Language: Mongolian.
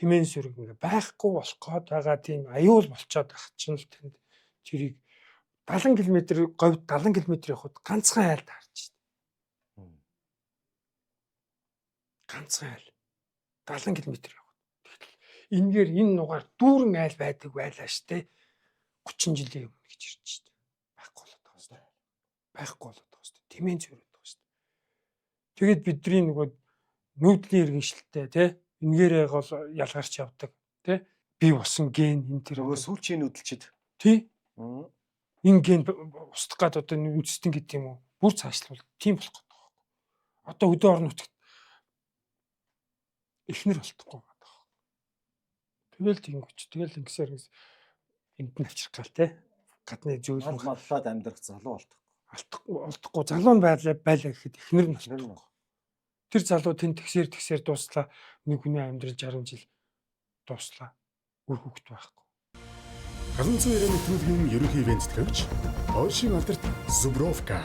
Хэмээн сүрэг ингээ байхгүй болох гээд байгаа тийм аюул болцоод байх чинь л тэнд тэрийг 70 км говьд 70 км явахад ганцхан айл таарч байна. Ганцхан айл 70 км явах. Тэгтэл энэгээр энэ нугаар дүүрэн айл байдаг байлаа штэ 30 жилийн өмнө гэж ирж штэ. Байхгүй болоод байгаа штэ. Байхгүй болоод байгаа штэ. Тэмээн зөрөөд байгаа штэ. Тэгээд бидний нөгөө нүүдлийн иргэншилтэй тий энэгээрээ гол ялгарч явдаг тий бий болсон ген энэ тэр нөгөө сүүлчийн нүүдэлчд тий энэ ген устгах гад одоо үндэстэн гэдэг юм уу бүр цаашлуул тийм болох гэдэг байна. Одоо өдөө орон нутагт эхнэр болтохгүй байгаа. Тэгэл тийгүүч тэгэл ингэсээр энд нь авчрах гал тий гадны зүйл маллаад амьдрах залуу олдохгүй залуу нь байлаа гэхэд эхнэр нь болтохгүй. Тэр залуу тэнд тэгсээр дууслаа нэг хүний амьдрал 60 жил дууслаа үр хөвгт байхгүй. 590 нэвтрүүлгийн ерөнхий ивент төгч Ойшин алдарт Зубровка